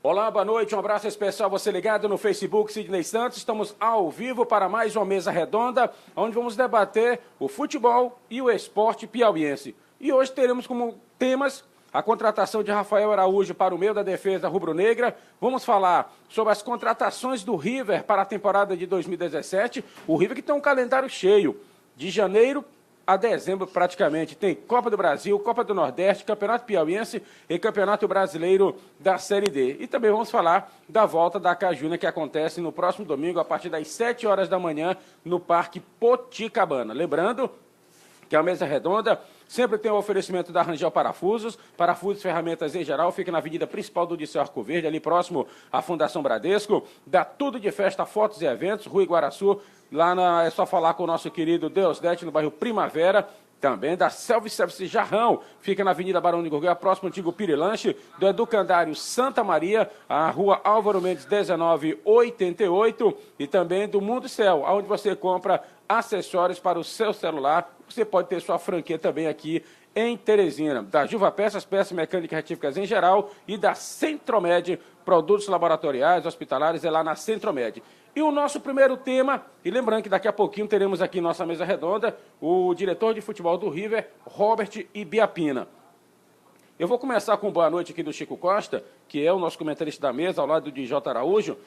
Olá, boa noite, um abraço especial a você ligado no Facebook Sidney Santos. Estamos ao vivo para mais uma mesa redonda, onde vamos debater o futebol e o esporte piauiense. E hoje teremos como temas a contratação de Rafael Araújo para o meio da defesa rubro-negra. Vamos falar sobre as contratações do River para a temporada de 2017. O River que tem um calendário cheio, de janeiro a dezembro praticamente. Tem Copa do Brasil, Copa do Nordeste, Campeonato Piauiense e Campeonato Brasileiro da Série D. E também vamos falar da volta da Cajuna, que acontece no próximo domingo, a partir das 7 horas da manhã, no Parque Poticabana. Lembrando que a mesa redonda sempre tem o oferecimento da Rangel Parafusos, parafusos e ferramentas em geral, fica na avenida principal do Liceu Arco Verde, ali próximo à Fundação Bradesco. Dá tudo de festa, fotos e eventos, Rua Iguaraçu. É só falar com o nosso querido Deusdete, no bairro Primavera. Também da Self-Service Jarrão, fica na Avenida Barão de Gurgueia, próximo ao antigo Pirilanche, do Educandário Santa Maria, a Rua Álvaro Mendes 1988, e também do Mundo Céu, onde você compra acessórios para o seu celular. Você pode ter sua franquia também aqui em Teresina, da Juva Peças, peças mecânicas retíficas em geral, e da Centromed, produtos laboratoriais, hospitalares, é lá na Centromed. E o nosso primeiro tema, e lembrando que daqui a pouquinho teremos aqui em nossa mesa redonda o diretor de futebol do River, Robert Ibiapina. Eu vou começar com boa noite aqui do Chico Costa, que é o nosso comentarista da mesa, ao lado de J. Araújo.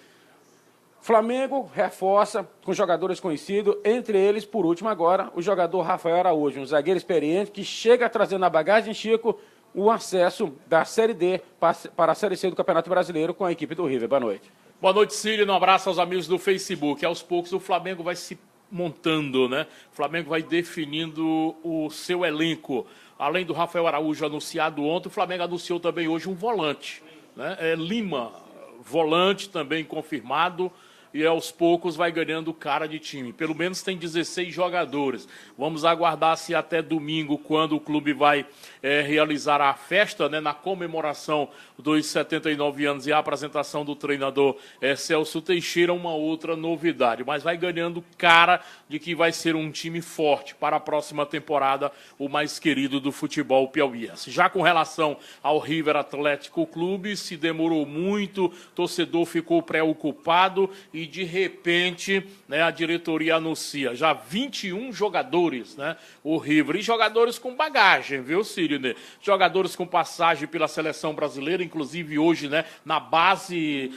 Flamengo reforça com jogadores conhecidos, entre eles, por último agora, o jogador Rafael Araújo, um zagueiro experiente que chega trazendo na bagagem, Chico, o acesso da Série D para a Série C do Campeonato Brasileiro com a equipe do River. Boa noite. Boa noite, Cílio. Um abraço aos amigos do Facebook. Aos poucos o Flamengo vai se montando, né? O Flamengo vai definindo o seu elenco. Além do Rafael Araújo anunciado ontem, o Flamengo anunciou também hoje um volante, né? Lima, volante também confirmado. E aos poucos vai ganhando cara de time. Pelo menos tem 16 jogadores. Vamos aguardar se até domingo, quando o clube vai realizar a festa, né, na comemoração dos 79 anos e a apresentação do treinador Celso Teixeira, uma outra novidade. Mas vai ganhando cara de que vai ser um time forte para a próxima temporada, o mais querido do futebol piauiense. Já com relação ao River Atlético Clube, se demorou muito, o torcedor ficou preocupado e de repente, né, a diretoria anuncia já 21 jogadores, né, o River, e jogadores com bagagem, viu, Sidney? Jogadores com passagem pela seleção brasileira, inclusive hoje, né, na base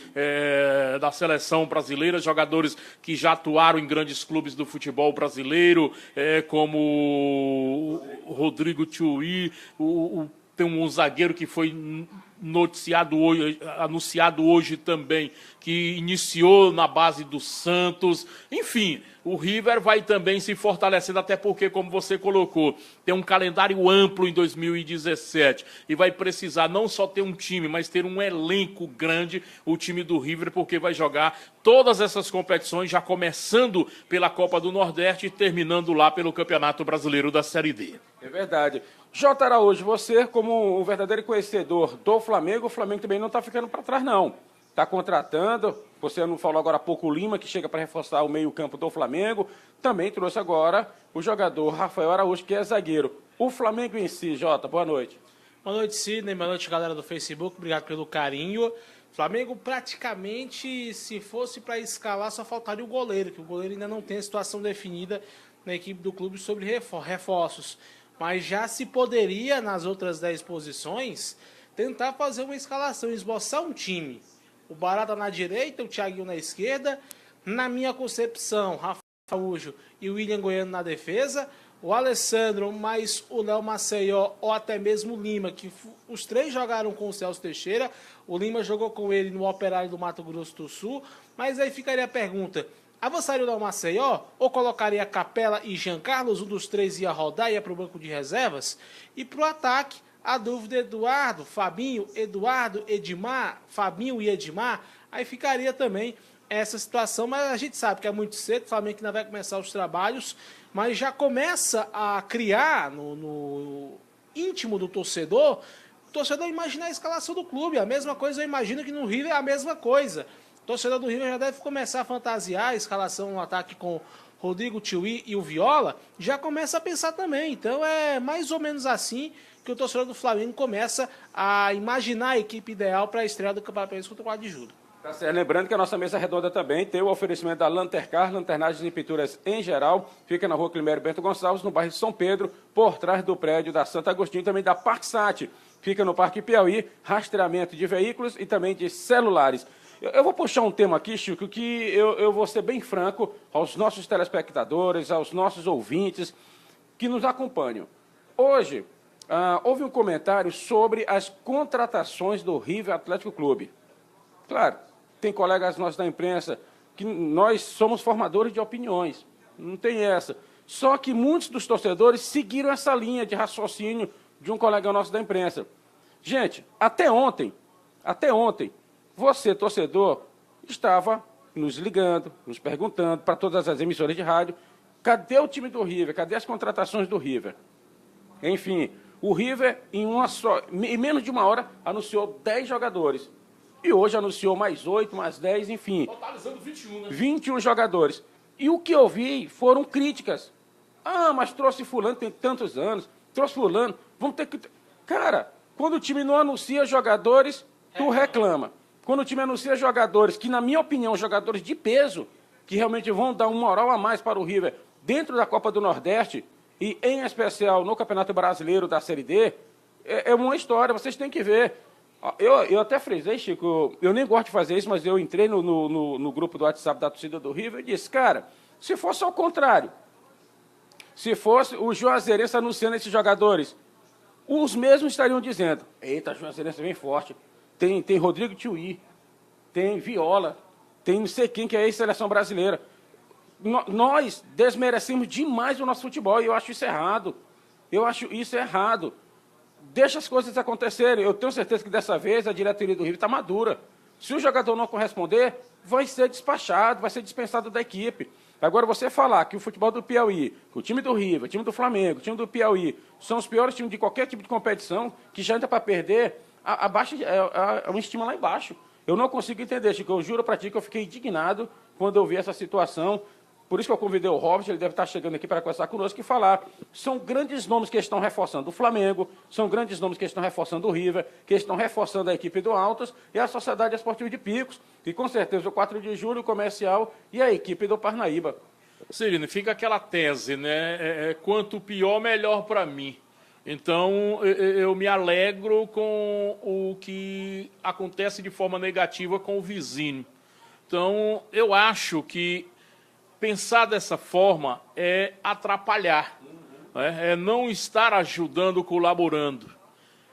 da seleção brasileira, jogadores que já atuaram em grandes clubes do futebol brasileiro, como o Rodrigo Tchui, tem um zagueiro que foi anunciado hoje também, que iniciou na base do Santos. Enfim, o River vai também se fortalecendo, até porque, como você colocou, tem um calendário amplo em 2017 e vai precisar não só ter um time, mas ter um elenco grande, o time do River, porque vai jogar todas essas competições, já começando pela Copa do Nordeste e terminando lá pelo Campeonato Brasileiro da Série D. É verdade. J. Araújo, você, como um verdadeiro conhecedor do Flamengo, o Flamengo também não está ficando para trás, não. Está contratando, você não falou agora há pouco o Lima, que chega para reforçar o meio-campo do Flamengo, também trouxe agora o jogador Rafael Araújo, que é zagueiro. O Flamengo em si, Jota, boa noite. Boa noite, Sidney, boa noite, galera do Facebook, obrigado pelo carinho. Flamengo praticamente, se fosse para escalar, só faltaria o goleiro, que o goleiro ainda não tem a situação definida na equipe do clube sobre reforços. Mas já se poderia, nas outras 10 posições, tentar fazer uma escalação, esboçar um time. O Barata na direita, o Thiaguinho na esquerda. Na minha concepção, Rafael Araújo e o William Goiano na defesa. O Alessandro, mais o Léo Maceió ou até mesmo o Lima, que os três jogaram com o Celso Teixeira. O Lima jogou com ele no Operário do Mato Grosso do Sul. Mas aí ficaria a pergunta: avançaria o Léo Maceió ou colocaria Capela e Jean Carlos? Um dos três ia rodar, ia para o banco de reservas? E para o ataque, a dúvida: Eduardo, Fabinho, Eduardo, Edmar, Fabinho e Edmar. Aí ficaria também essa situação, mas a gente sabe que é muito cedo, o Flamengo ainda vai começar os trabalhos, mas já começa a criar no íntimo do torcedor, o torcedor imaginar a escalação do clube. A mesma coisa, eu imagino que no River é a mesma coisa. O torcedor do River já deve começar a fantasiar a escalação no ataque com Rodrigo Tchui e o Viola, já começa a pensar também. Então é mais ou menos assim que o torcedor do Flamengo começa a imaginar a equipe ideal para a estreia do Campeonato Paulista contra o 4 de julho. Tá certo. Lembrando que a nossa mesa redonda também tem o oferecimento da Lantercar, lanternagens e pinturas em geral. Fica na rua Climério Bento Gonçalves, no bairro de São Pedro, por trás do prédio da Santo Agostinho, também da Parksat. Fica no Parque Piauí, rastreamento de veículos e também de celulares. Eu vou puxar um tema aqui, Chico, que eu vou ser bem franco aos nossos telespectadores, aos nossos ouvintes que nos acompanham. Hoje, houve um comentário sobre as contratações do River Atlético Clube. Claro, tem colegas nossos da imprensa que nós somos formadores de opiniões, não tem essa. Só que muitos dos torcedores seguiram essa linha de raciocínio de um colega nosso da imprensa. Gente, até ontem, você, torcedor, estava nos ligando, nos perguntando para todas as emissoras de rádio, cadê o time do River, cadê as contratações do River? Enfim, o River, em menos de uma hora, anunciou 10 jogadores. E hoje anunciou mais 8, mais 10, enfim. Totalizando 21, né? 21 jogadores. E o que eu vi foram críticas. Ah, mas trouxe fulano, tem tantos anos. Trouxe fulano, vamos ter que... Cara, quando o time não anuncia jogadores, tu reclama. Quando o time anuncia jogadores, que na minha opinião, jogadores de peso, que realmente vão dar um moral a mais para o River dentro da Copa do Nordeste, e em especial no Campeonato Brasileiro da Série D, é uma história, vocês têm que ver. Eu até frisei, Chico, eu nem gosto de fazer isso, mas eu entrei no grupo do WhatsApp da torcida do River e disse, cara, se fosse ao contrário, se fosse o Juazeirense anunciando esses jogadores, os mesmos estariam dizendo, eita, Juazeirense vem forte, tem Rodrigo Tiuí, tem Viola, tem não sei quem que é ex-seleção brasileira. Nós desmerecemos demais o nosso futebol e eu acho isso errado. Deixa as coisas acontecerem. Eu tenho certeza que dessa vez a diretoria do River está madura. Se o jogador não corresponder, vai ser despachado, vai ser dispensado da equipe. Agora, você falar que o futebol do Piauí, que o time do River, o time do Flamengo, o time do Piauí, são os piores times de qualquer tipo de competição, que já entra para perder, é uma estima lá embaixo. Eu não consigo entender, Chico. Eu juro para ti que eu fiquei indignado quando eu vi essa situação. Por isso que eu convidei o Robert, ele deve estar chegando aqui para conversar conosco e falar. São grandes nomes que estão reforçando o Flamengo, são grandes nomes que estão reforçando o River, que estão reforçando a equipe do Altos e a Sociedade Esportiva de Picos, e com certeza o 4 de julho, o Comercial e a equipe do Parnaíba. Cirino, fica aquela tese, né? Quanto pior, melhor para mim. Então, eu me alegro com o que acontece de forma negativa com o vizinho. Então, eu acho que pensar dessa forma é atrapalhar, né? É não estar ajudando, colaborando.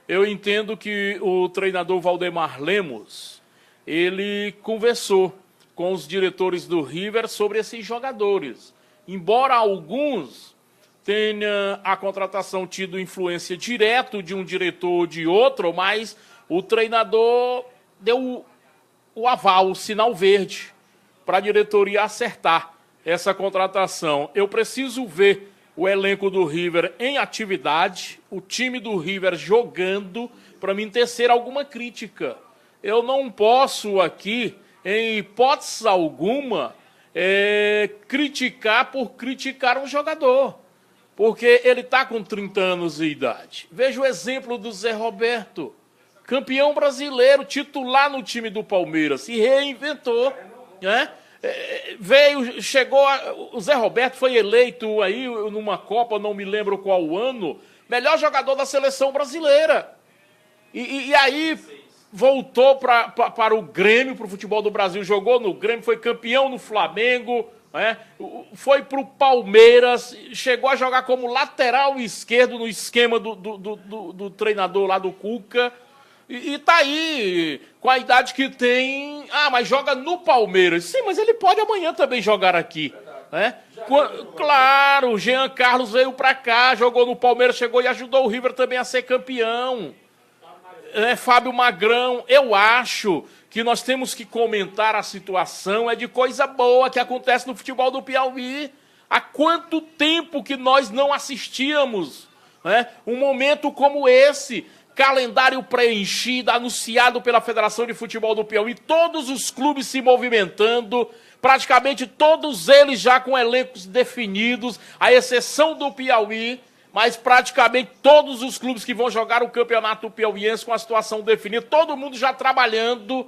Eu entendo que o treinador Valdemar Lemos, ele conversou com os diretores do River sobre esses jogadores. Embora alguns tenham a contratação tido influência direta de um diretor ou de outro, mas o treinador deu o aval, o sinal verde, para a diretoria acertar essa contratação. Eu preciso ver o elenco do River em atividade, o time do River jogando, para mim tecer alguma crítica. Eu não posso aqui, em hipótese alguma, criticar por criticar um jogador, porque ele está com 30 anos de idade. Veja o exemplo do Zé Roberto, campeão brasileiro, titular no time do Palmeiras, se reinventou, né? O Zé Roberto foi eleito aí numa Copa, não me lembro qual ano, melhor jogador da seleção brasileira. E aí voltou para o Grêmio, para o futebol do Brasil, jogou no Grêmio, foi campeão no Flamengo, né? Foi para o Palmeiras, chegou a jogar como lateral esquerdo no esquema do treinador lá do Cuca. E tá aí, com a idade que tem... Ah, mas joga no Palmeiras. Sim, mas ele pode amanhã também jogar aqui. Né? Claro, o Jean Carlos veio pra cá, jogou no Palmeiras, chegou e ajudou o River também a ser campeão. Fábio Magrão, eu acho que nós temos que comentar a situação, de coisa boa que acontece no futebol do Piauí. Há quanto tempo que nós não assistíamos, né? Um momento como esse... Calendário preenchido, anunciado pela Federação de Futebol do Piauí, todos os clubes se movimentando, praticamente todos eles já com elencos definidos, à exceção do Piauí, mas praticamente todos os clubes que vão jogar o Campeonato Piauiense com a situação definida, todo mundo já trabalhando,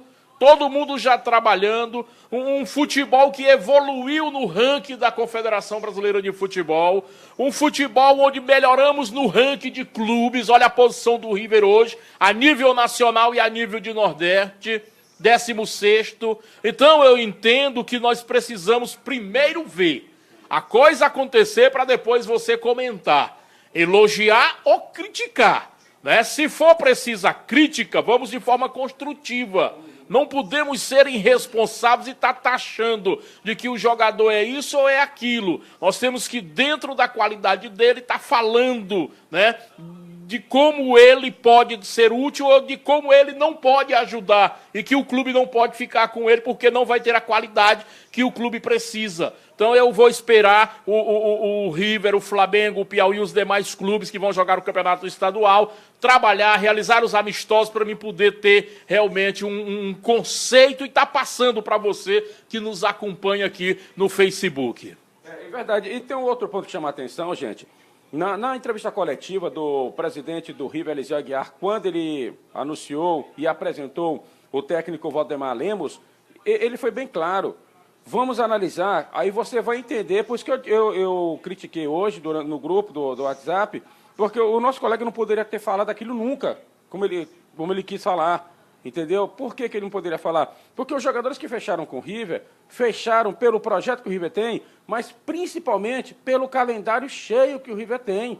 um futebol que evoluiu no ranking da Confederação Brasileira de Futebol, um futebol onde melhoramos no ranking de clubes, olha a posição do River hoje, a nível nacional e a nível de Nordeste, 16º. Então eu entendo que nós precisamos primeiro ver a coisa acontecer para depois você comentar, elogiar ou criticar, né? Se for precisa crítica, vamos de forma construtiva. Não podemos ser irresponsáveis e estar taxando de que o jogador é isso ou é aquilo. Nós temos que, dentro da qualidade dele, estar falando, né, de como ele pode ser útil ou de como ele não pode ajudar e que o clube não pode ficar com ele porque não vai ter a qualidade que o clube precisa. Então eu vou esperar o River, o Flamengo, o Piauí e os demais clubes que vão jogar o campeonato estadual trabalhar, realizar os amistosos para mim poder ter realmente um conceito e estar passando para você que nos acompanha aqui no Facebook. É verdade. E tem um outro ponto que chama a atenção, gente. Na entrevista coletiva do presidente do River, Eliseu Aguiar, quando ele anunciou e apresentou o técnico Valdemar Lemos, ele foi bem claro. Vamos analisar, aí você vai entender, por isso que eu critiquei hoje no grupo do WhatsApp, porque o nosso colega não poderia ter falado aquilo nunca, como ele quis falar, entendeu? Por que ele não poderia falar? Porque os jogadores que fecharam com o River, fecharam pelo projeto que o River tem, mas principalmente pelo calendário cheio que o River tem.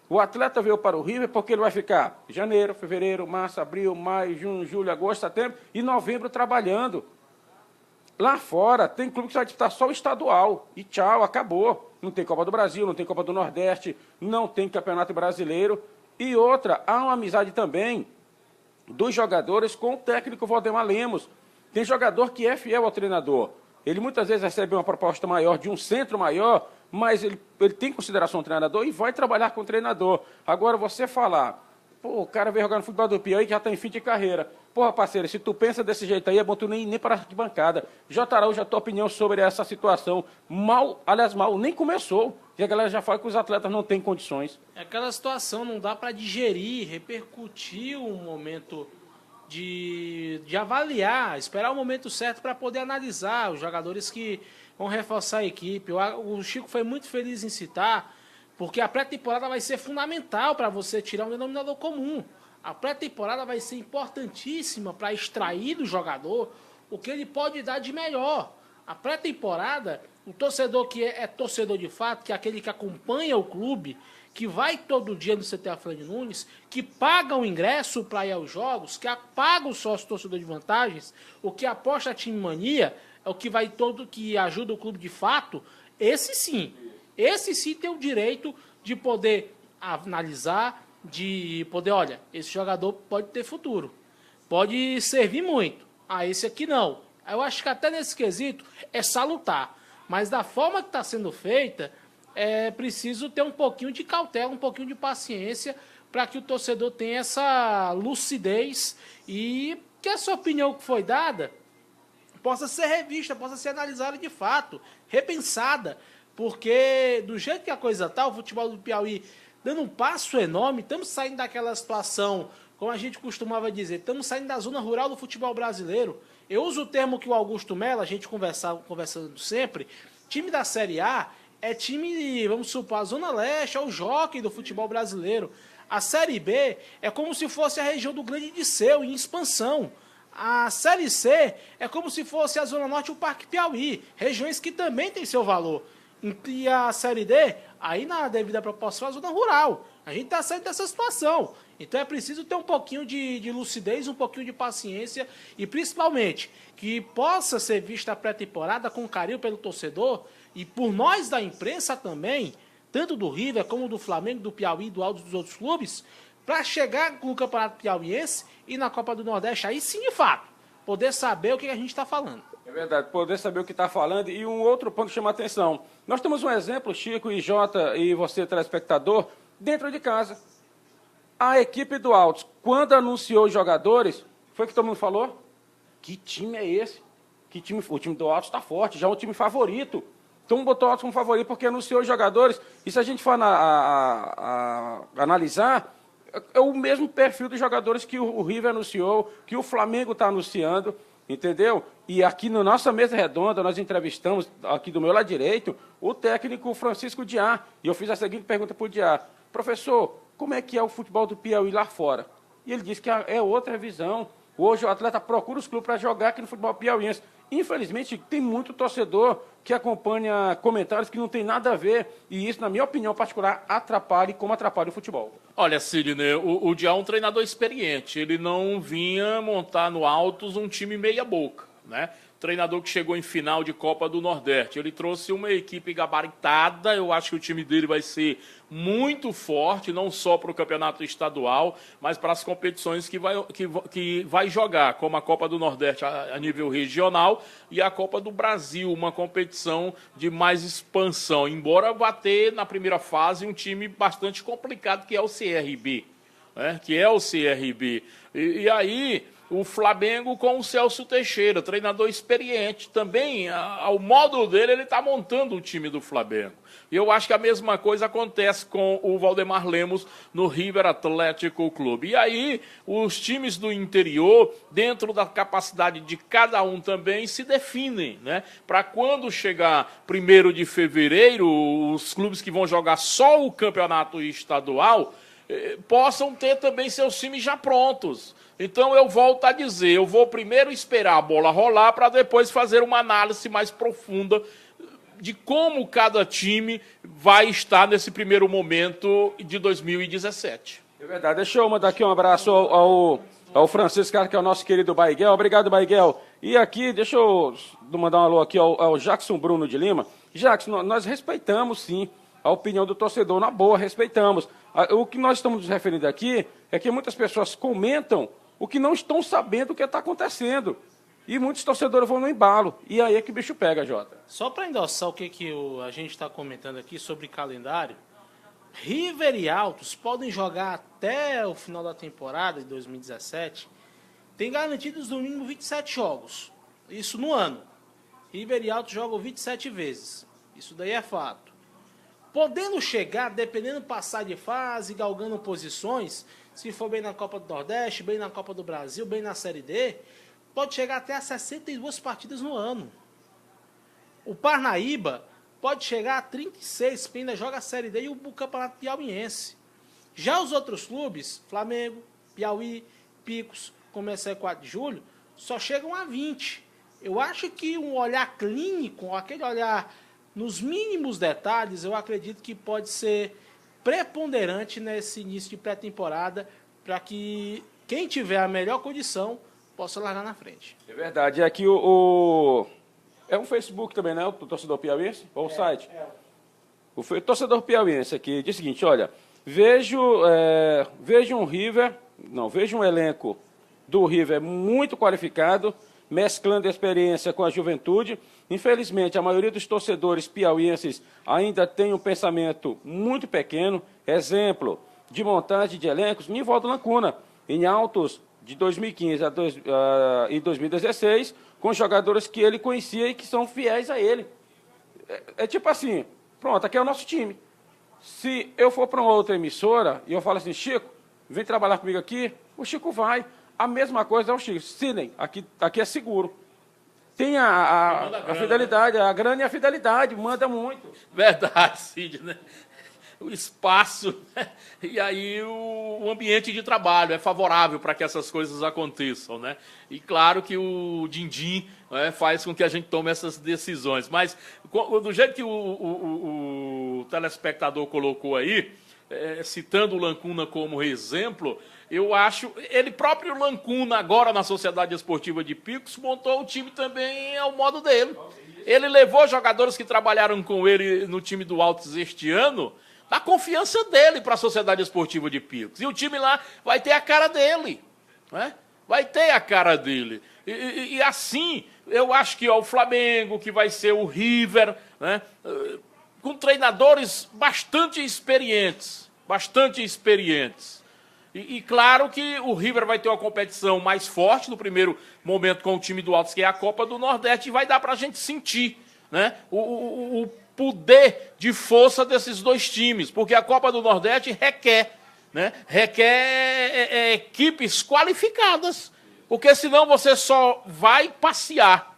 O atleta veio para o River porque ele vai ficar janeiro, fevereiro, março, abril, maio, junho, julho, agosto, setembro e novembro trabalhando. Lá fora, tem clube que vai disputar só o estadual. E tchau, acabou. Não tem Copa do Brasil, não tem Copa do Nordeste, não tem Campeonato Brasileiro. E outra, há uma amizade também dos jogadores com o técnico Valdemar Lemos. Tem jogador que é fiel ao treinador. Ele muitas vezes recebe uma proposta maior, de um centro maior, mas ele tem consideração ao treinador e vai trabalhar com o treinador. Agora, você falar, pô, o cara veio jogar no futebol do Piauí que já está em fim de carreira. Porra, parceiro, se tu pensa desse jeito aí, é bom tu nem parar de bancada. J. Araújo, a tua opinião sobre essa situação. Mal, nem começou. E a galera já fala que os atletas não têm condições. É aquela situação, não dá para digerir, repercutir um momento de avaliar, esperar o momento certo para poder analisar os jogadores que vão reforçar a equipe. O Chico foi muito feliz em citar, porque a pré-temporada vai ser fundamental para você tirar um denominador comum. A pré-temporada vai ser importantíssima para extrair do jogador o que ele pode dar de melhor. A pré-temporada, o torcedor que é torcedor de fato, que é aquele que acompanha o clube, que vai todo dia no CT Afrânio Nunes, que paga o ingresso para ir aos jogos, que paga o sócio torcedor de vantagens, o que aposta a time mania, é o que vai todo que ajuda o clube de fato, esse sim tem o direito de poder analisar, de poder, olha, esse jogador pode ter futuro, pode servir muito, esse aqui não. Eu acho que até nesse quesito é salutar, mas da forma que está sendo feita, é preciso ter um pouquinho de cautela, um pouquinho de paciência, para que o torcedor tenha essa lucidez e que a sua opinião que foi dada possa ser revista, possa ser analisada de fato, repensada, porque do jeito que a coisa está, o futebol do Piauí dando um passo enorme, estamos saindo daquela situação, como a gente costumava dizer, estamos saindo da zona rural do futebol brasileiro. Eu uso o termo que o Augusto Mello, a gente conversando sempre, time da Série A é time, vamos supor, a Zona Leste, é o jockey do futebol brasileiro. A Série B é como se fosse a região do Grande Disseu, em expansão. A Série C é como se fosse a Zona Norte e o Parque Piauí, regiões que também têm seu valor. E a Série D, aí na devida proporção, a zona rural. A gente está saindo dessa situação. Então é preciso ter um pouquinho de lucidez, um pouquinho de paciência e principalmente que possa ser vista a pré-temporada com carinho pelo torcedor e por nós da imprensa também, tanto do River como do Flamengo, do Piauí e dos outros clubes, para chegar no Campeonato Piauiense e na Copa do Nordeste, aí sim de fato, poder saber o que a gente está falando. É verdade, poder saber o que está falando. E um outro ponto que chama a atenção. Nós temos um exemplo, Chico e Jota e você, telespectador, dentro de casa. A equipe do Altos, quando anunciou os jogadores, foi que todo mundo falou? Que time é esse? O time do Altos está forte, já é um time favorito. Então botou o Altos como favorito porque anunciou os jogadores. E se a gente for analisar, é o mesmo perfil dos jogadores que o River anunciou, que o Flamengo está anunciando, entendeu? E aqui na nossa mesa redonda, nós entrevistamos, aqui do meu lado direito, o técnico Francisco Diá. E eu fiz a seguinte pergunta para o Diá: professor, como é que é o futebol do Piauí lá fora? E ele disse que é outra visão. Hoje o atleta procura os clubes para jogar aqui no futebol piauiense. Infelizmente, tem muito torcedor que acompanha comentários que não tem nada a ver, e isso, na minha opinião particular, atrapalha como atrapalha o futebol. Olha, Sidney, o Diá é um treinador experiente. Ele não vinha montar no Altos um time meia-boca, né? Treinador que chegou em final de Copa do Nordeste. Ele trouxe uma equipe gabaritada. Eu acho que o time dele vai ser muito forte, não só para o campeonato estadual, mas para as competições que vai jogar, como a Copa do Nordeste a nível regional e a Copa do Brasil, uma competição de mais expansão. Embora vá ter, na primeira fase, um time bastante complicado, que é o CRB. Né? E aí, o Flamengo com o Celso Teixeira, treinador experiente. Também, ao modo dele, ele está montando o time do Flamengo. E eu acho que a mesma coisa acontece com o Valdemar Lemos no River Atlético Clube. E aí, os times do interior, dentro da capacidade de cada um também, se definem, né? Para quando chegar 1º de fevereiro, os clubes que vão jogar só o campeonato estadual possam ter também seus times já prontos. Então, eu volto a dizer, eu vou primeiro esperar a bola rolar para depois fazer uma análise mais profunda de como cada time vai estar nesse primeiro momento de 2017. É verdade. Deixa eu mandar aqui um abraço ao Francisco, que é o nosso querido Baiguel. Obrigado, Baiguel. E aqui, deixa eu mandar um alô aqui ao Jackson Bruno de Lima. Jackson, nós respeitamos, sim, a opinião do torcedor, na boa, respeitamos. O que nós estamos nos referindo aqui é que muitas pessoas comentam o que não estão sabendo o que está acontecendo. E muitos torcedores vão no embalo. E aí é que o bicho pega, Jota. Só para endossar o que a gente está comentando aqui sobre calendário, River e Altos podem jogar até o final da temporada de 2017. Tem garantidos no mínimo 27 jogos. Isso no ano. River e Altos jogam 27 vezes. Isso daí é fato. Podendo chegar, dependendo passar de fase, galgando posições, se for bem na Copa do Nordeste, bem na Copa do Brasil, bem na Série D, pode chegar até a 62 partidas no ano. O Parnaíba pode chegar a 36, porque ainda joga a Série D e o Campeonato Piauiense. Já os outros clubes, Flamengo, Piauí, Picos, começa 4 de julho, só chegam a 20. Eu acho que um olhar clínico, aquele olhar nos mínimos detalhes, eu acredito que pode ser preponderante nesse início de pré-temporada, para que quem tiver a melhor condição possa largar na frente. É verdade. E aqui é um Facebook também, né? O torcedor piauiense? Ou o site? O torcedor piauiense aqui diz o seguinte: olha, vejo um elenco do River muito qualificado, mesclando a experiência com a juventude. Infelizmente, a maioria dos torcedores piauienses ainda tem um pensamento muito pequeno. Exemplo de montagem de elencos, Nivaldo Lancuna, em Altos de 2015 e 2016, com jogadores que ele conhecia e que são fiéis a ele. É tipo assim, pronto, aqui é o nosso time. Se eu for para uma outra emissora e eu falo assim: Chico, vem trabalhar comigo aqui, o Chico vai. A mesma coisa é o Chico. Sidney, aqui é seguro. Tem a fidelidade, a grana e a fidelidade, manda muito. Verdade, Sidney. O espaço, né? E aí o ambiente de trabalho é favorável para que essas coisas aconteçam, né? E claro que o din-din, né, faz com que a gente tome essas decisões. Mas do jeito que o telespectador colocou aí, citando o Lancuna como exemplo, eu acho, ele próprio Lancuna, agora na Sociedade Esportiva de Picos, montou o time também ao modo dele. Ele levou jogadores que trabalharam com ele no time do Altos este ano, na confiança dele para a Sociedade Esportiva de Picos. E o time lá vai ter a cara dele, né? Vai ter a cara dele. E assim, eu acho que o Flamengo, que vai ser o River, né? Com treinadores bastante experientes. E claro que o River vai ter uma competição mais forte no primeiro momento com o time do Altos, que é a Copa do Nordeste, e vai dar para a gente sentir né, o poder de força desses dois times, porque a Copa do Nordeste requer, né, equipes qualificadas, porque senão você só vai passear.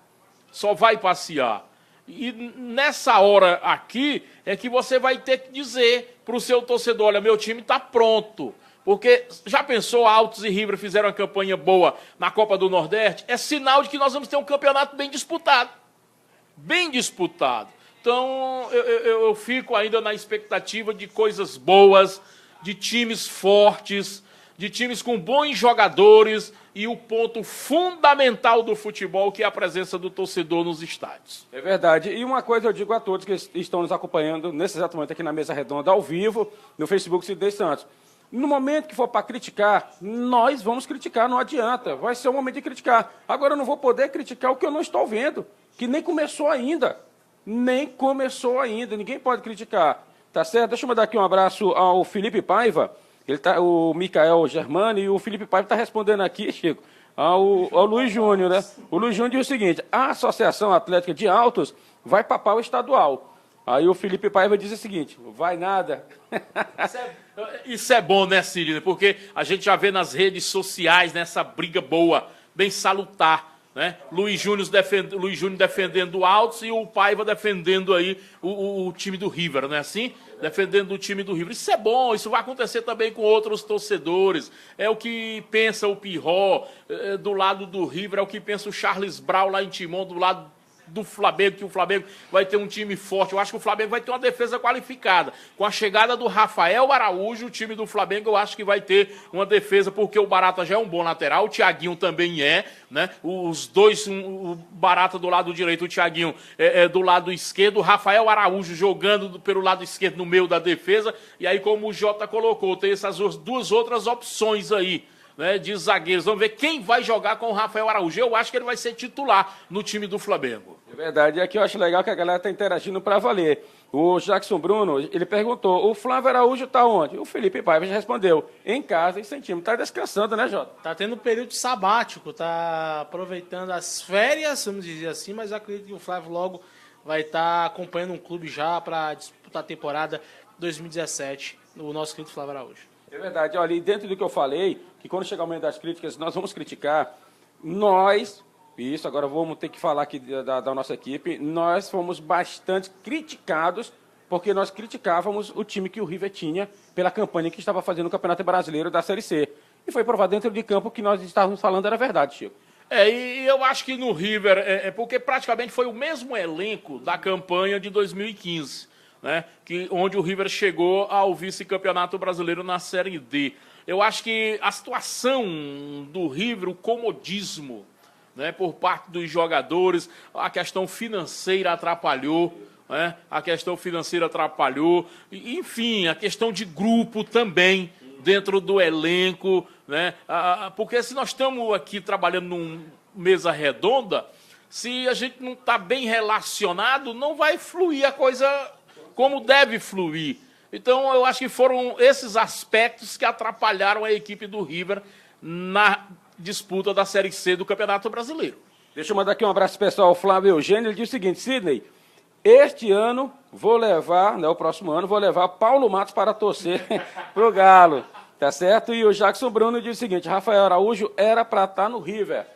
E nessa hora aqui é que você vai ter que dizer para o seu torcedor, olha, meu time está pronto. Porque já pensou, Altos e River fizeram uma campanha boa na Copa do Nordeste? É sinal de que nós vamos ter um campeonato bem disputado. Bem disputado. Então, eu fico ainda na expectativa de coisas boas, de times fortes, de times com bons jogadores e o ponto fundamental do futebol, que é a presença do torcedor nos estádios. É verdade. E uma coisa eu digo a todos que estão nos acompanhando nesse exato momento aqui na Mesa Redonda, ao vivo, no Facebook Sidney Santos. No momento que for para criticar, nós vamos criticar, não adianta. Vai ser o momento de criticar. Agora eu não vou poder criticar o que eu não estou vendo, que nem começou ainda. Nem começou ainda, ninguém pode criticar. Tá certo? Deixa eu mandar aqui um abraço ao Felipe Paiva, o Micael Germani, e o Felipe Paiva está respondendo aqui, Chico, ao Luiz Júnior, né? O Luiz Júnior diz o seguinte: a Associação Atlética de Altos vai papar o estadual. Aí o Felipe Paiva diz o seguinte: vai nada. Isso é bom, né, Sidney? Porque a gente já vê nas redes sociais, nessa briga boa, bem salutar, né? Luiz Júnior defendendo o Altos e o Paiva defendendo aí o time do River, não é assim? Defendendo o time do River. Isso é bom, isso vai acontecer também com outros torcedores. É o que pensa o Pirró do lado do River, é o que pensa o Charles Brown lá em Timon, do lado do Flamengo, que o Flamengo vai ter um time forte. Eu acho que o Flamengo vai ter uma defesa qualificada. Com a chegada do Rafael Araújo, o time do Flamengo eu acho que vai ter uma defesa, porque o Barata já é um bom lateral, o Thiaguinho também é, né? Os dois, o Barata do lado direito, o Thiaguinho do lado esquerdo, o Rafael Araújo jogando pelo lado esquerdo no meio da defesa, e aí como o Jota colocou, tem essas duas outras opções aí, né, de zagueiros. Vamos ver quem vai jogar com o Rafael Araújo. Eu acho que ele vai ser titular no time do Flamengo. É verdade. E aqui eu acho legal que a galera está interagindo para valer. O Jackson Bruno, ele perguntou: o Flávio Araújo está onde? O Felipe Paiva já respondeu: em casa e sem time. Está descansando, né, Jota? Tá tendo um período sabático, tá aproveitando as férias, vamos dizer assim, mas eu acredito que o Flávio logo vai estar acompanhando um clube já para disputar a temporada 2017, o nosso querido Flávio Araújo. É verdade. Olha, e dentro do que eu falei, que quando chegar o momento das críticas, nós vamos criticar, nós, isso agora vamos ter que falar aqui da nossa equipe, nós fomos bastante criticados, porque nós criticávamos o time que o River tinha pela campanha que estava fazendo no Campeonato Brasileiro da Série C. E foi provado dentro de campo que nós estávamos falando era verdade, Chico. E eu acho que no River, porque praticamente foi o mesmo elenco da campanha de 2015. Né, onde o River chegou ao vice-campeonato brasileiro na Série D. Eu acho que a situação do River, o comodismo, né, por parte dos jogadores, a questão financeira atrapalhou, né, enfim, a questão de grupo também dentro do elenco, né, porque se nós estamos aqui trabalhando numa mesa redonda, se a gente não está bem relacionado, não vai fluir a coisa como deve fluir. Então, eu acho que foram esses aspectos que atrapalharam a equipe do River na disputa da Série C do Campeonato Brasileiro. Deixa eu mandar aqui um abraço pessoal ao Flávio Eugênio. Ele diz o seguinte: Sidney, este ano vou levar, né, o próximo ano, vou levar Paulo Matos para torcer para o Galo. Tá certo? E o Jackson Bruno diz o seguinte: Rafael Araújo era para estar no River.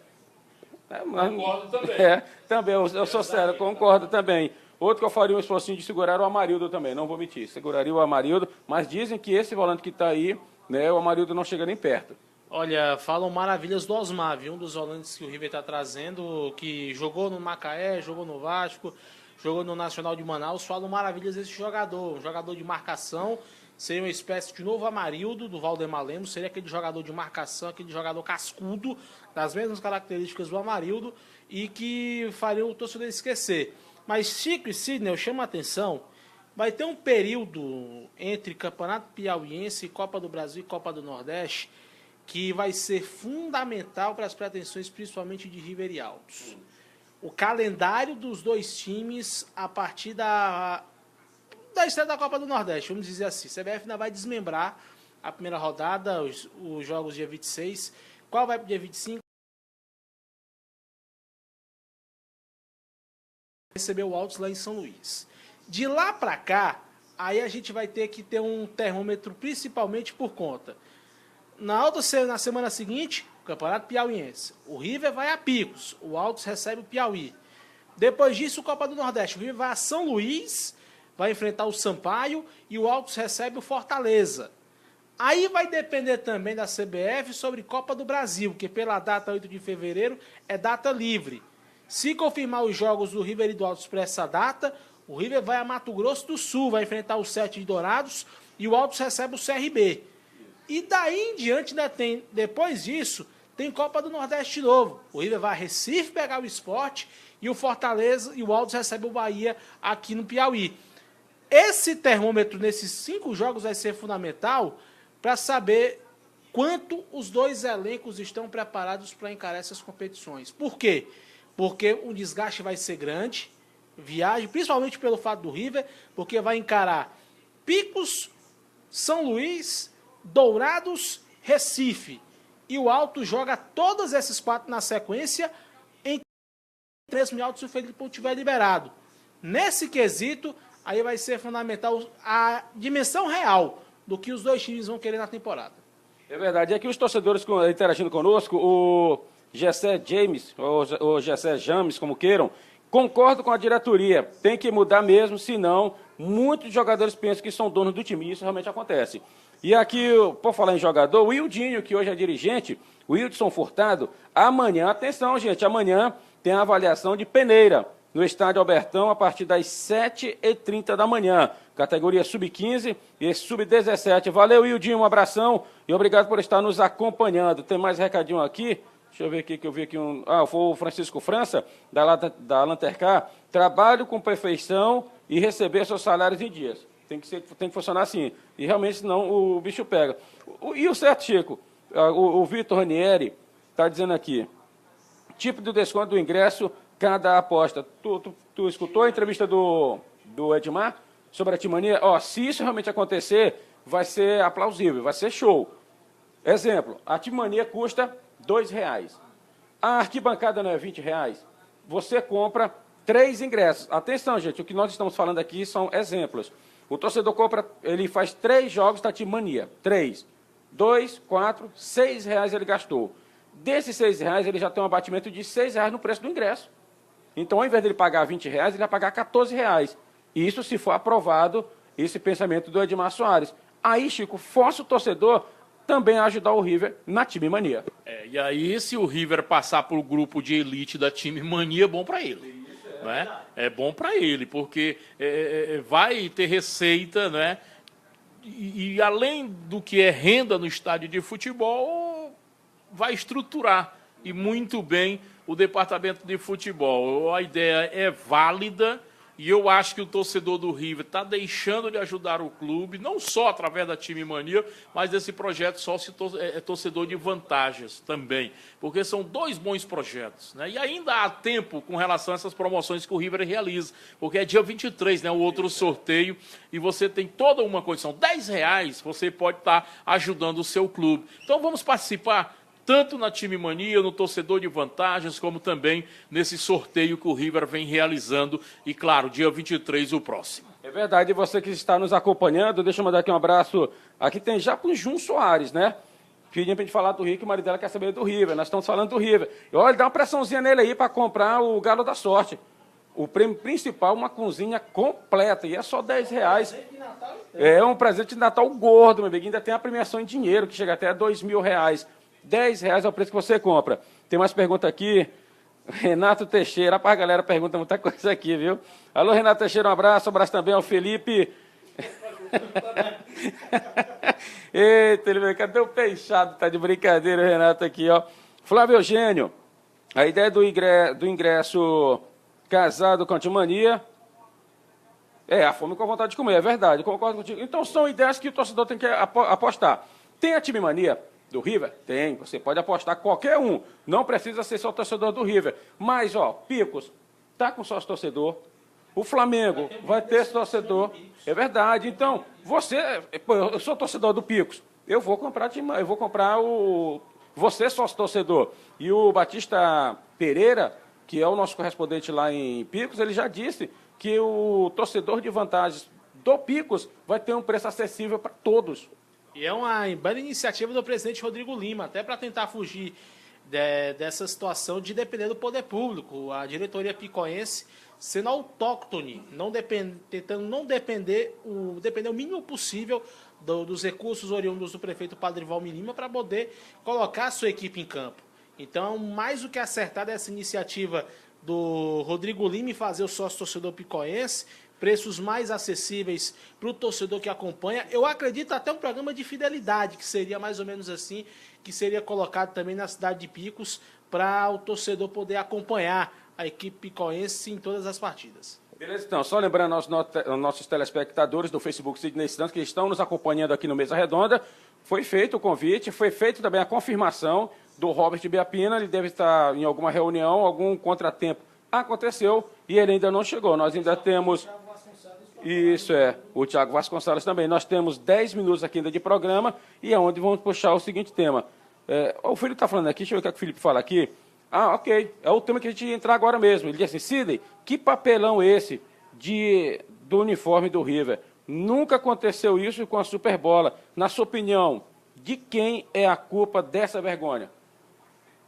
Concordo também. Também, eu sou sério, concordo também. Outro que eu faria um esforcinho de segurar o Amarildo também, não vou mentir. Seguraria o Amarildo, mas dizem que esse volante que está aí, né, o Amarildo não chega nem perto. Olha, falam maravilhas do Osmar, viu? Um dos volantes que o River está trazendo, que jogou no Macaé, jogou no Vasco, jogou no Nacional de Manaus. Falam maravilhas desse jogador, um jogador de marcação. Seria uma espécie de novo Amarildo, do Valdemar Lemos. Seria aquele jogador de marcação, aquele jogador cascudo, das mesmas características do Amarildo, e que faria o torcedor esquecer. Mas Chico e Sidney, eu chamo a atenção, vai ter um período entre Campeonato Piauiense, Copa do Brasil e Copa do Nordeste, que vai ser fundamental para as pretensões, principalmente de River e Altos. O calendário dos dois times a partir da estreia da Copa do Nordeste, vamos dizer assim. A CBF ainda vai desmembrar a primeira rodada, os jogos dia 26. Qual vai para o dia 25? receber o Altos lá em São Luís. De lá para cá, aí a gente vai ter que ter um termômetro principalmente por conta. Na semana seguinte, o Campeonato Piauiense. O River vai a Picos, o Altos recebe o Piauí. Depois disso, Copa do Nordeste. O River vai a São Luís, vai enfrentar o Sampaio e o Altos recebe o Fortaleza. Aí vai depender também da CBF sobre Copa do Brasil, que pela data 8 de fevereiro é data livre. Se confirmar os jogos do River e do Altos para essa data, o River vai a Mato Grosso do Sul, vai enfrentar o 7 de Dourados e o Altos recebe o CRB. E daí em diante ainda tem, depois disso, tem Copa do Nordeste de novo. O River vai a Recife pegar o Sport e o Fortaleza e o Altos recebe o Bahia aqui no Piauí. Esse termômetro nesses 5 jogos vai ser fundamental para saber quanto os dois elencos estão preparados para encarar essas competições. Por quê? Porque o desgaste vai ser grande, viagem, principalmente pelo fato do River, porque vai encarar Picos, São Luís, Dourados, Recife. E o Altos joga todos esses 4 na sequência em 3 mil Altos se o Felipe estiver liberado. Nesse quesito, aí vai ser fundamental a dimensão real do que os dois times vão querer na temporada. É verdade. E aqui os torcedores interagindo conosco, o Gessé James, ou Gessé James, como queiram, concordo com a diretoria. Tem que mudar mesmo, senão muitos jogadores pensam que são donos do time. E isso realmente acontece. E aqui, por falar em jogador, o Wildinho, que hoje é dirigente, o Wildson Furtado, amanhã, atenção, gente, amanhã tem a avaliação de peneira no estádio Albertão, a partir das 7h30 da manhã. Categoria Sub-15 e Sub-17. Valeu, Wildinho, um abração e obrigado por estar nos acompanhando. Tem mais recadinho aqui? Deixa eu ver aqui, que eu vi aqui um... foi o Francisco França, da Lantercar. Trabalho com perfeição e receber seus salários em dias. Tem que funcionar assim. E realmente, senão, o bicho pega. E o certo, Chico? O Vitor Ranieri está dizendo aqui. Tipo de desconto do ingresso, cada aposta. Tu escutou a entrevista do Edmar sobre a Timania? Se isso realmente acontecer, vai ser aplausível, vai ser show. Exemplo, a Timania custa R$2. A arquibancada não é R$20. Você compra 3 ingressos. Atenção, gente, o que nós estamos falando aqui são exemplos. O torcedor compra, ele faz 3 jogos da Timania. 3. 2, 4, R$6 ele gastou. Desses R$6, ele já tem um abatimento de R$6 no preço do ingresso. Então, ao invés de ele pagar R$20, ele vai pagar R$14. Isso se for aprovado esse pensamento do Edmar Soares. Aí, Chico, força o torcedor também a ajudar o River na Time Mania. E aí, se o River passar para o grupo de elite da Time Mania, é bom para ele. Né? É bom para ele, porque vai ter receita, né? E além do que é renda no estádio de futebol, vai estruturar, e muito bem, o departamento de futebol. A ideia é válida, e eu acho que o torcedor do River está deixando de ajudar o clube, não só através da Time Mania, mas esse projeto sócio torcedor de vantagens também, porque são 2 bons projetos, né? E ainda há tempo com relação a essas promoções que o River realiza, porque é dia 23, né, o outro sorteio, e você tem toda uma condição. R$10 você pode estar ajudando o seu clube. Então vamos participar tanto na Time Mania, no torcedor de vantagens, como também nesse sorteio que o River vem realizando. E, claro, dia 23, o próximo. É verdade, e você que está nos acompanhando, deixa eu mandar aqui um abraço. Aqui tem já com o Jun Soares, né? Pedindo para a gente falar do River, que o marido dela quer saber do River. Nós estamos falando do River. E olha, dá uma pressãozinha nele aí para comprar o Galo da Sorte. O prêmio principal, uma cozinha completa, e é só R$10. É um presente de Natal gordo, meu amigo. Ainda tem a premiação em dinheiro, que chega até R$2.000. R$10 é o preço que você compra. Tem mais pergunta aqui. Renato Teixeira. Rapaz, a galera pergunta muita coisa aqui, viu? Alô, Renato Teixeira, um abraço. Um abraço também ao Felipe. Eita, ele veio, cadê o peixado? Tá de brincadeira, o Renato aqui, ó. Flávio Eugênio. A ideia do ingresso casado com a Timania a fome com a vontade de comer, é verdade, concordo contigo. Então, são ideias que o torcedor tem que apostar. Tem a Time Mania do River? Tem, você pode apostar qualquer um. Não precisa ser só torcedor do River. Mas, Picos, tá com sócio torcedor. O Flamengo vai ter torcedor. É verdade. Então, eu sou torcedor do Picos. Eu vou comprar você sócio torcedor. E o Batista Pereira que é o nosso correspondente lá em Picos, ele já disse que o torcedor de vantagens do Picos vai ter um preço acessível para todos. E é uma bela iniciativa do presidente Rodrigo Lima, até para tentar fugir dessa situação de depender do poder público. A diretoria picoense sendo autóctone, tentando não depender o mínimo possível dos recursos oriundos do prefeito Padre Valmir Lima para poder colocar a sua equipe em campo. Então, mais do que acertada essa iniciativa do Rodrigo Lima em fazer o sócio-torcedor picoense, preços mais acessíveis para o torcedor que acompanha. Eu acredito até um programa de fidelidade, que seria mais ou menos assim, que seria colocado também na cidade de Picos, para o torcedor poder acompanhar a equipe picoense em todas as partidas. Beleza, então, só lembrando aos nossos telespectadores do Facebook Sidney Santos, que estão nos acompanhando aqui no Mesa Redonda, foi feito o convite, foi feito também a confirmação do Robert Biapina, ele deve estar em alguma reunião, algum contratempo aconteceu e ele ainda não chegou. Nós ainda temos... Isso o Thiago Vasconcelos também. Nós temos 10 minutos aqui ainda de programa e é onde vamos puxar o seguinte tema. O Felipe está falando aqui, deixa eu ver o que o Felipe fala aqui. Ah, ok, é o tema que a gente ia entrar agora mesmo. Ele diz assim, Sidney, que papelão esse do uniforme do River? Nunca aconteceu isso com a Superbola. Na sua opinião, de quem é a culpa dessa vergonha?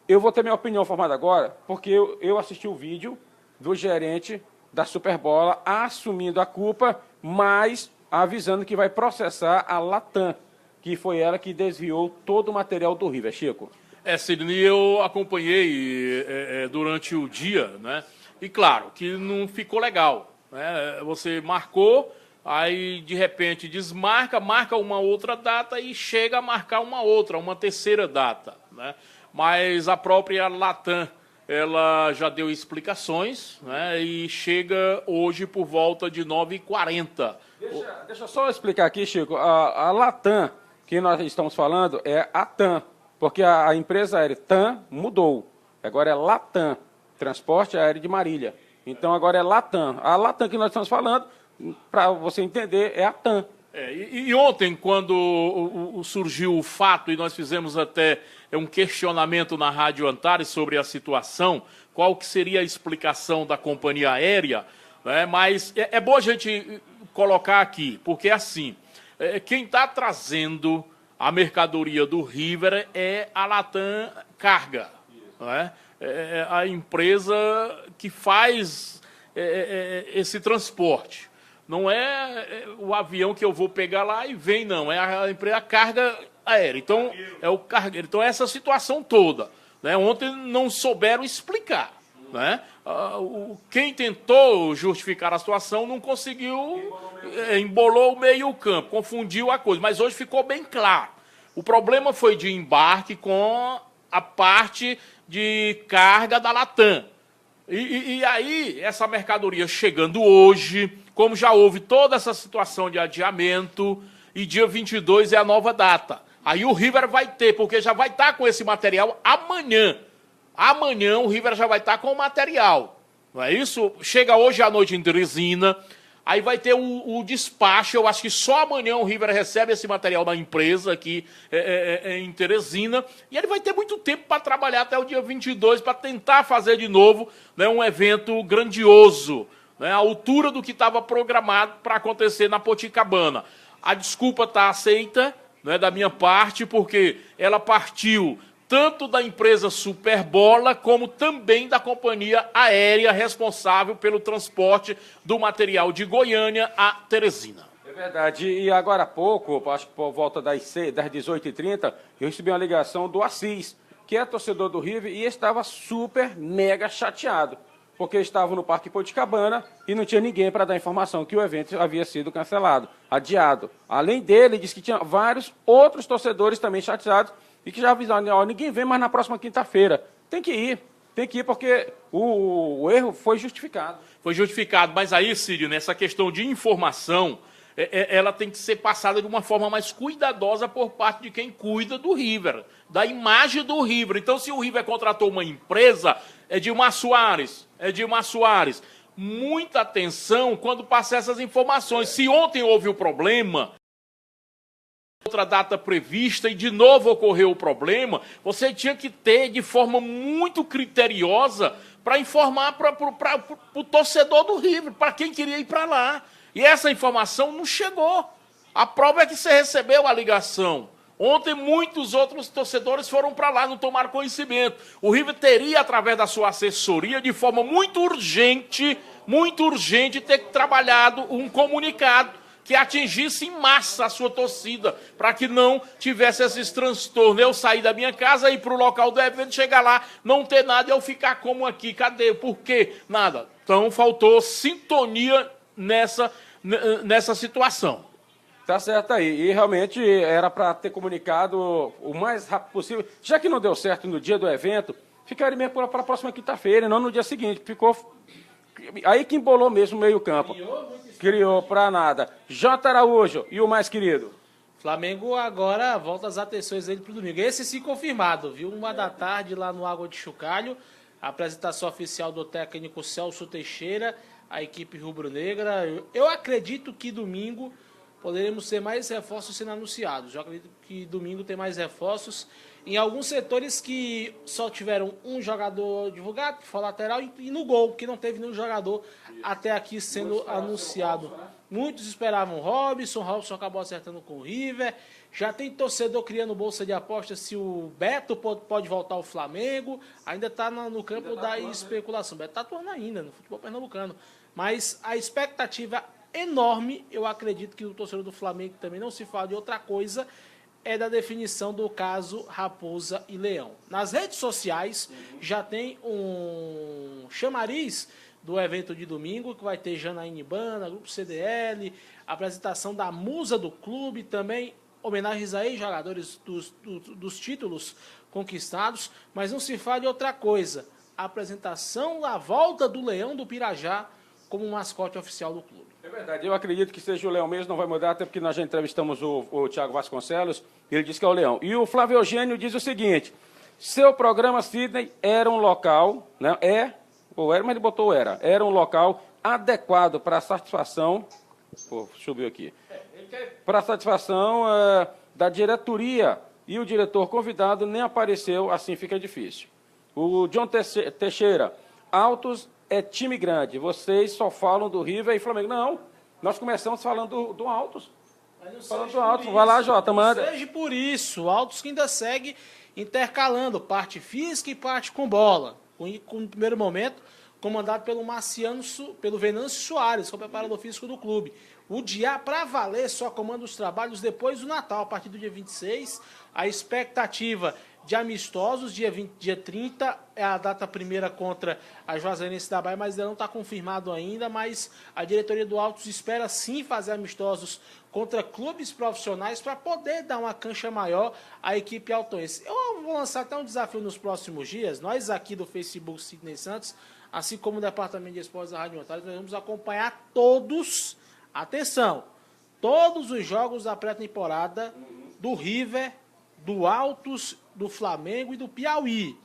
Eu vou ter minha opinião formada agora, porque eu assisti o vídeo do gerente da Superbola assumindo a culpa, mas avisando que vai processar a Latam, que foi ela que desviou todo o material do River. Chico. Sidney, eu acompanhei durante o dia, né? E claro, que não ficou legal, né? Você marcou, aí de repente desmarca, marca uma outra data e chega a marcar uma terceira data, né? Mas a própria Latam, ela já deu explicações, né, e chega hoje por volta de 9h40. Deixa eu só explicar aqui, Chico. A Latam, que nós estamos falando, é a TAM, porque a empresa aérea TAM mudou. Agora é Latam, Transporte Aéreo de Marília. Então agora é Latam. A Latam que nós estamos falando, para você entender, é a TAM. E ontem, quando surgiu o fato, e nós fizemos até um questionamento na Rádio Antares sobre a situação, qual que seria a explicação da companhia aérea, né? Mas é bom a gente colocar aqui, porque assim, quem está trazendo a mercadoria do River é a Latam Carga, né? É a empresa que faz esse transporte. Não é o avião que eu vou pegar lá e vem, não. É a empresa carga aérea. Então, é o cargueiro. Então, é essa situação toda, né? Ontem não souberam explicar, né? Quem tentou justificar a situação não conseguiu, embolou o meio-campo, confundiu a coisa. Mas hoje ficou bem claro. O problema foi de embarque com a parte de carga da Latam. E aí, essa mercadoria chegando hoje, como já houve toda essa situação de adiamento, e dia 22 é a nova data. Aí o River vai ter, porque já vai estar com esse material amanhã. Amanhã o River já vai estar com o material. Não é isso? Chega hoje à noite em Teresina, aí vai ter o despacho. Eu acho que só amanhã o River recebe esse material da empresa aqui em Teresina. E ele vai ter muito tempo para trabalhar até o dia 22, para tentar fazer de novo, né, um evento grandioso, né, à altura do que estava programado para acontecer na Poticabana. A desculpa está aceita, né, da minha parte, porque ela partiu tanto da empresa Superbola, como também da companhia aérea responsável pelo transporte do material de Goiânia a Teresina. É verdade. E agora há pouco, acho que por volta das 18h30, eu recebi uma ligação do Assis, que é torcedor do River, e estava super, mega chateado, porque estava no Parque Poticabana e não tinha ninguém para dar informação que o evento havia sido cancelado, adiado. Além dele, disse que tinha vários outros torcedores também chateados, e que já avisaram, ó, ninguém vem mais na próxima quinta-feira. Tem que ir porque o erro foi justificado. Foi justificado, mas aí, Círio, nessa questão de informação, ela tem que ser passada de uma forma mais cuidadosa por parte de quem cuida do River, da imagem do River. Então, se o River contratou uma empresa, é Dilmar Soares. Muita atenção quando passar essas informações. Se ontem houve o problema, outra data prevista e de novo ocorreu o problema, você tinha que ter de forma muito criteriosa para informar para o torcedor do River, para quem queria ir para lá. E essa informação não chegou. A prova é que você recebeu a ligação. Ontem, muitos outros torcedores foram para lá, não tomaram conhecimento. O River teria, através da sua assessoria, de forma muito urgente, ter trabalhado um comunicado que atingisse em massa a sua torcida, para que não tivesse esses transtornos. Eu sair da minha casa, ir para o local do evento, chegar lá, não ter nada e eu ficar como aqui. Cadê? Por quê? Nada. Então, faltou sintonia nessa situação. Tá certo aí. E realmente era para ter comunicado o mais rápido possível. Já que não deu certo no dia do evento, ficaria mesmo para a próxima quinta-feira, não no dia seguinte. Ficou aí que embolou mesmo o meio-campo. Criou para nada. J. Araújo e o mais querido. Flamengo agora volta as atenções dele para o domingo. Esse sim confirmado, viu? 1h da tarde lá no Água de Chocalho. A apresentação oficial do técnico Celso Teixeira, a equipe rubro-negra. Eu acredito que domingo poderemos ter mais reforços sendo anunciados. Eu acredito que domingo tem mais reforços em alguns setores que só tiveram um jogador divulgado, que foi lateral, e no gol, que não teve nenhum jogador até aqui sendo anunciado. Muitos esperavam Robson acabou acertando com o River. Já tem torcedor criando bolsa de apostas se o Beto pode voltar ao Flamengo. Ainda está no campo da especulação. O Beto está atuando ainda no futebol pernambucano. Mas a expectativa enorme, eu acredito que o torcedor do Flamengo também não se fala de outra coisa, é da definição do caso Raposa e Leão. Nas redes sociais já tem um chamariz do evento de domingo, que vai ter Janaína Bana, Grupo CDL, apresentação da musa do clube, também homenagens a ex-jogadores dos títulos conquistados, mas não se fala de outra coisa, a apresentação da volta do Leão do Pirajá como mascote oficial do clube. É verdade, eu acredito que seja o Leão mesmo, não vai mudar, até porque nós já entrevistamos o Thiago Vasconcelos, ele disse que é o Leão. E o Flávio Eugênio diz o seguinte: seu programa, Sidney, era um local, né, mas ele botou era um local adequado para a satisfação, subiu aqui, para a satisfação da diretoria, e o diretor convidado nem apareceu, assim fica difícil. O John Teixeira, Altos é time grande, vocês só falam do River e Flamengo. Não, nós começamos falando do Altos. Falando do Altos, vai lá, Jota, manda. Não seja por isso, o Altos que ainda segue intercalando parte física e parte com bola. No primeiro momento, comandado pelo Venâncio Soares, que é o preparador físico do clube. O Diá, para valer, só comanda os trabalhos depois do Natal, a partir do dia 26. A expectativa de amistosos, dia 30, é a data primeira contra a Juazeirense da Bahia, mas ainda não está confirmado ainda, mas a diretoria do Altos espera sim fazer amistosos contra clubes profissionais para poder dar uma cancha maior à equipe altoense. Eu vou lançar até um desafio nos próximos dias, nós aqui do Facebook Sidney Santos, assim como o Departamento de Esportes da Rádio Montares, nós vamos acompanhar todos os jogos da pré-temporada do River, do Altos, do Flamengo e do Piauí.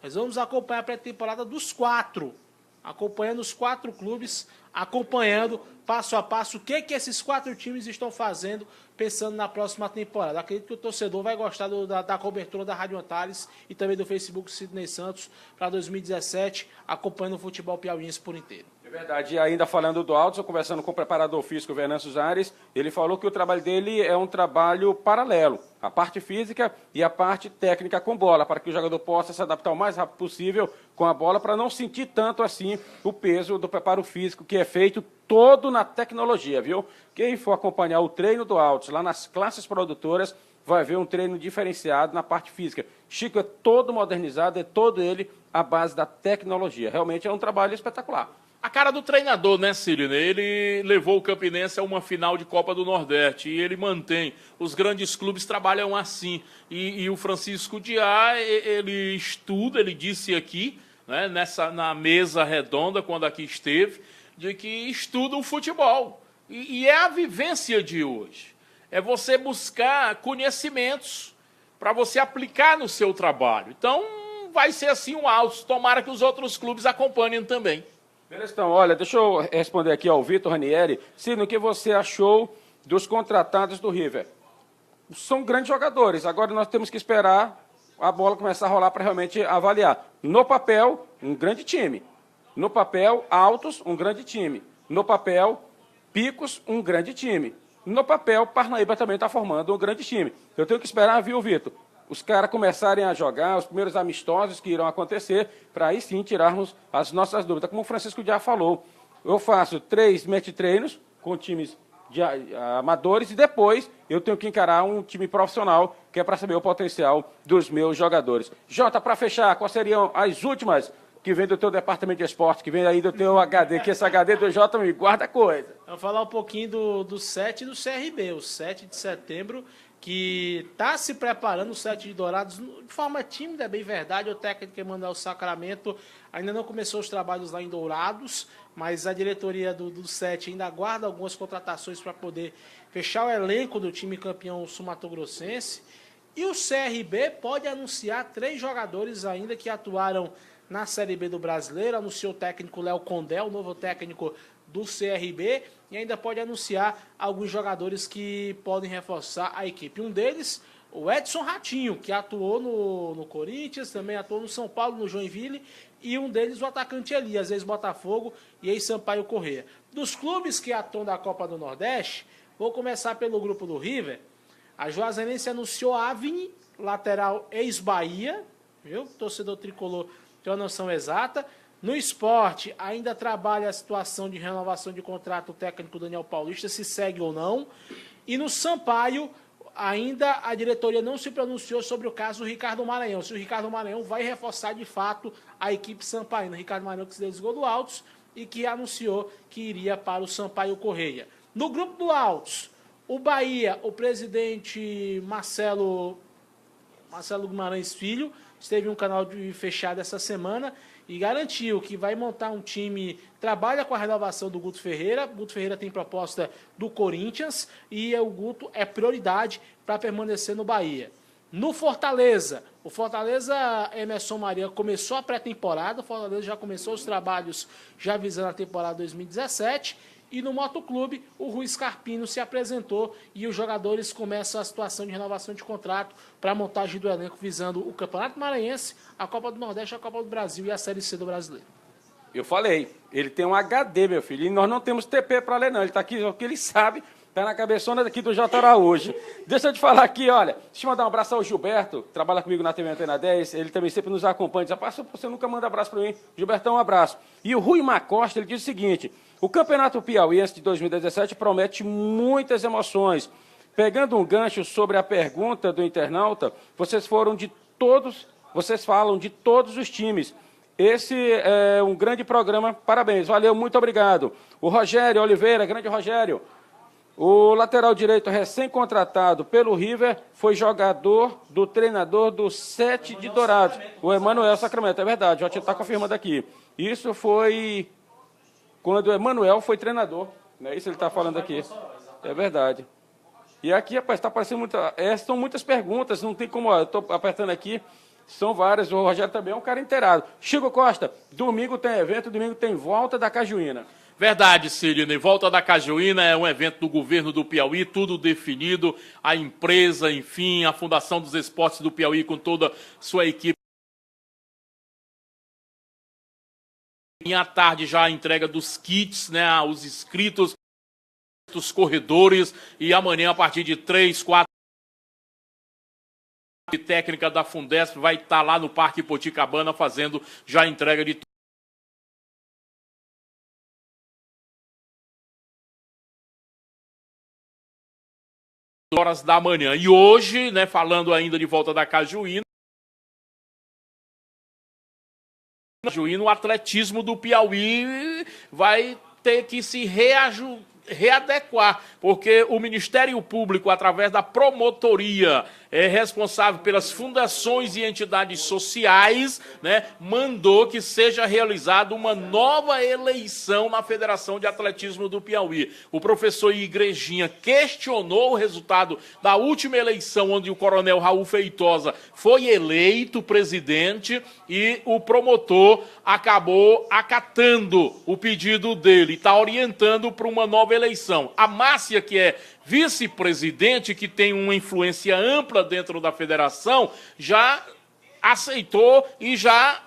Nós vamos acompanhar a pré-temporada dos 4, acompanhando os 4 clubes, acompanhando passo a passo o que esses 4 times estão fazendo, pensando na próxima temporada. Acredito que o torcedor vai gostar da cobertura da Rádio Antares e também do Facebook Sidney Santos para 2017, acompanhando o futebol piauiense por inteiro. É verdade, e ainda falando do Altos, eu conversando com o preparador físico Venâncio Soares, ele falou que o trabalho dele é um trabalho paralelo, a parte física e a parte técnica com bola, para que o jogador possa se adaptar o mais rápido possível com a bola, para não sentir tanto assim o peso do preparo físico, que é feito todo na tecnologia, viu? Quem for acompanhar o treino do Altos lá nas classes produtoras, vai ver um treino diferenciado na parte física. Chico é todo modernizado, é todo ele à base da tecnologia. Realmente é um trabalho espetacular. A cara do treinador, né, Sidney? Ele levou o Campinense a uma final de Copa do Nordeste e ele mantém. Os grandes clubes trabalham assim. E o Francisco Diá, ele estuda, ele disse aqui, né, na mesa redonda, quando aqui esteve, de que estuda o futebol. E é a vivência de hoje. É você buscar conhecimentos para você aplicar no seu trabalho. Então, vai ser assim o Altos. Tomara que os outros clubes acompanhem também. Beleza, então, olha, deixa eu responder aqui ao Vitor Ranieri. Sidney, o que você achou dos contratados do River? São grandes jogadores, agora nós temos que esperar a bola começar a rolar para realmente avaliar. No papel, um grande time. No papel, Altos, um grande time. No papel, Picos, um grande time. No papel, Parnaíba também está formando um grande time. Eu tenho que esperar, viu, Vitor? Os caras começarem a jogar, os primeiros amistosos que irão acontecer, para aí sim tirarmos as nossas dúvidas. Como o Francisco já falou, eu faço 3 match-treinos com times de amadores e depois eu tenho que encarar um time profissional, que é para saber o potencial dos meus jogadores. Jota, para fechar, quais seriam as últimas que vem do teu departamento de esporte, que vem aí do teu HD, que esse HD do Jota me guarda coisa. Vamos falar um pouquinho do 7 do CRB, o 7 de setembro, que está se preparando, o 7 de Dourados, de forma tímida, é bem verdade. O técnico Emanuel Sacramento ainda não começou os trabalhos lá em Dourados, mas a diretoria do 7 ainda aguarda algumas contratações para poder fechar o elenco do time campeão sul-mato-grossense. E o CRB pode anunciar 3 jogadores ainda que atuaram na Série B do Brasileiro. Anunciou o técnico Léo Condé, o novo técnico do CRB, e ainda pode anunciar alguns jogadores que podem reforçar a equipe. Um deles, o Edson Ratinho, que atuou no Corinthians, também atuou no São Paulo, no Joinville, e um deles o atacante Elias, ex-Botafogo e ex-Sampaio Corrêa. Dos clubes que atuam da Copa do Nordeste, vou começar pelo grupo do River. A Juazeirense anunciou Avni, lateral ex-Bahia, viu? Torcedor tricolor tem uma noção exata. No Sport, ainda trabalha a situação de renovação de contrato o técnico Daniel Paulista, se segue ou não. E no Sampaio, ainda a diretoria não se pronunciou sobre o caso do Ricardo Maranhão. Se o Ricardo Maranhão vai reforçar de fato a equipe sampaína. Ricardo Maranhão que se desligou do Altos e que anunciou que iria para o Sampaio Corrêa. No grupo do Altos, o Bahia, o presidente Marcelo Guimarães Filho, esteve em um canal fechado essa semana e garantiu que vai montar um time, trabalha com a renovação do Guto Ferreira. Guto Ferreira tem proposta do Corinthians e o Guto é prioridade para permanecer no Bahia. No Fortaleza, o Fortaleza Emerson Maria começou a pré-temporada, o Fortaleza já começou os trabalhos já visando a temporada 2017. E no Motoclube, o Rui Scarpino se apresentou e os jogadores começam a situação de renovação de contrato para a montagem do elenco visando o Campeonato Maranhense, a Copa do Nordeste, a Copa do Brasil e a Série C do Brasileiro. Eu falei, ele tem um HD, meu filho, e nós não temos TP para ler, não. Ele está aqui, o que ele sabe, está na cabeçona daqui do J. Araújo. Deixa eu te falar aqui, olha, deixa eu mandar um abraço ao Gilberto, que trabalha comigo na TV Antena 10, ele também sempre nos acompanha, diz, rapaz, você nunca manda abraço para mim. Gilbertão, um abraço. E o Rui Macosta, ele diz o seguinte: o Campeonato Piauiense de 2017 promete muitas emoções. Pegando um gancho sobre a pergunta do internauta, vocês falam de todos os times. Esse é um grande programa, parabéns, valeu, muito obrigado. O Rogério Oliveira, grande Rogério, o lateral direito recém-contratado pelo River foi jogador do treinador do 7 de Dourados, o Emanuel Sacramento, é verdade, já está confirmando aqui. Isso foi quando o Emanuel foi treinador, não é isso que ele está falando aqui, é verdade. E aqui, rapaz, está aparecendo são muitas perguntas, não tem como, eu estou apertando aqui, são várias, o Rogério também é um cara inteirado. Chico Costa, domingo tem evento, domingo tem volta da Cajuína. Verdade, Cirino. Volta da Cajuína é um evento do governo do Piauí, tudo definido, a empresa, enfim, a Fundação dos Esportes do Piauí com toda sua equipe. À tarde já a entrega dos kits, né, aos inscritos, dos corredores, e amanhã a partir de 3, 4 técnica da Fundesp vai estar lá no Parque Poticabana fazendo já a entrega de horas da manhã. E hoje, né, falando ainda de volta da Cajuína, o atletismo do Piauí vai ter que se readequar, porque o Ministério Público, através da promotoria, é responsável pelas fundações e entidades sociais, né, mandou que seja realizada uma nova eleição na Federação de Atletismo do Piauí. O professor Igrejinha questionou o resultado da última eleição, onde o coronel Raul Feitosa foi eleito presidente, e o promotor acabou acatando o pedido dele, está orientando para uma nova eleição. A Márcia, que é vice-presidente, que tem uma influência ampla dentro da federação, já aceitou e já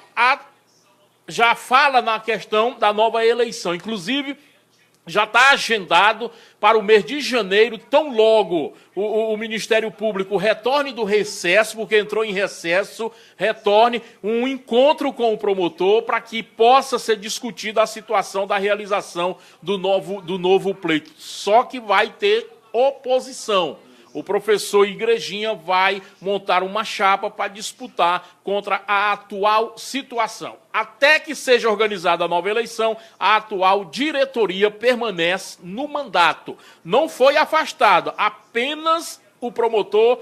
já fala na questão da nova eleição. Inclusive, já está agendado para o mês de janeiro, tão logo o Ministério Público retorne do recesso, porque entrou em recesso, retorne um encontro com o promotor para que possa ser discutida a situação da realização do novo pleito. Só que vai ter oposição. O professor Igrejinha vai montar uma chapa para disputar contra a atual situação. Até que seja organizada a nova eleição, a atual diretoria permanece no mandato. Não foi afastado, apenas o promotor,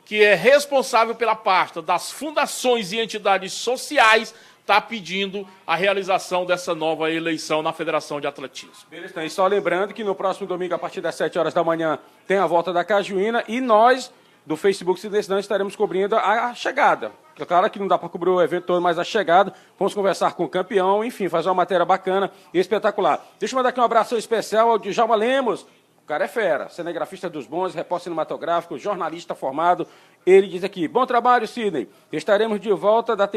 que é responsável pela pasta das fundações e entidades sociais, está pedindo a realização dessa nova eleição na Federação de Atletismo. Beleza, então, e só lembrando que no próximo domingo, a partir das 7 horas da manhã, tem a volta da Cajuína e nós, do Facebook Cidense, estaremos cobrindo a chegada. Claro que não dá para cobrir o evento todo, mas a chegada, vamos conversar com o campeão, enfim, fazer uma matéria bacana e espetacular. Deixa eu mandar aqui um abraço especial ao Djalma Lemos. O cara é fera, cinegrafista dos bons, repórter cinematográfico, jornalista formado. Ele diz aqui: bom trabalho, Sidney. Estaremos de volta na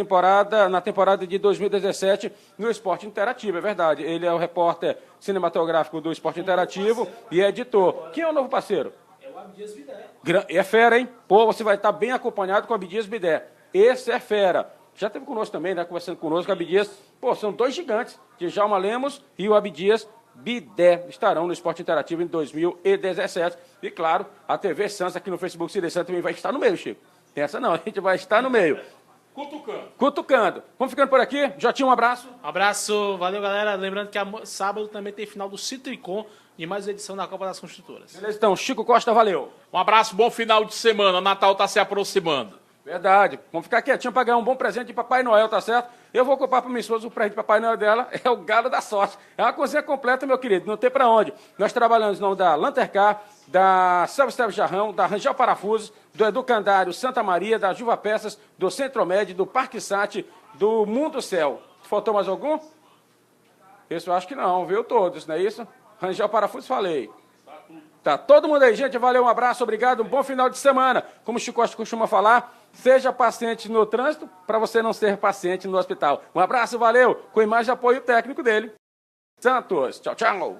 temporada de 2017 no Esporte Interativo, é verdade. Ele é o repórter cinematográfico do Esporte Interativo e é editor. Quem é o novo parceiro? É o Abdias Bidé. É fera, hein? Pô, você vai estar bem acompanhado com o Abdias Bidé. Esse é fera. Já esteve conosco também, né? Conversando conosco, o Abdias. Pô, são dois gigantes, Djalma Lemos e o Abdias Bidé, estarão no Esporte Interativo em 2017. E, claro, a TV Santos aqui no Facebook Cidense também vai estar no meio, Chico. Tem essa não, a gente vai estar no meio. Cutucando. Vamos ficando por aqui. Jotinho, um abraço. Abraço, valeu, galera. Lembrando que sábado também tem final do Citricom e mais uma edição da Copa das Construtoras. Beleza, então, Chico Costa, valeu. Um abraço, bom final de semana. Natal está se aproximando. Verdade. Vamos ficar quietinho para ganhar um bom presente de Papai Noel, tá certo? Eu vou comprar para minha esposa o presente de Papai Noel dela, é o Galo da Sorte. É uma cozinha completa, meu querido, não tem para onde. Nós trabalhamos no nome da Lantercar, da Selva Jarrão, da Rangel Parafusos, do Educandário Santa Maria, da Juva Peças, do Centromed, do Parque Sat, do Mundo Céu. Faltou mais algum? Esse eu acho que não, viu todos, não é isso? Rangel Parafusos, falei. Tá todo mundo aí, gente. Valeu, um abraço, obrigado, um bom final de semana. Como o Chico Costa costuma falar, seja paciente no trânsito para você não ser paciente no hospital. Um abraço, valeu, com imagem de apoio técnico dele. Santos, tchau, tchau.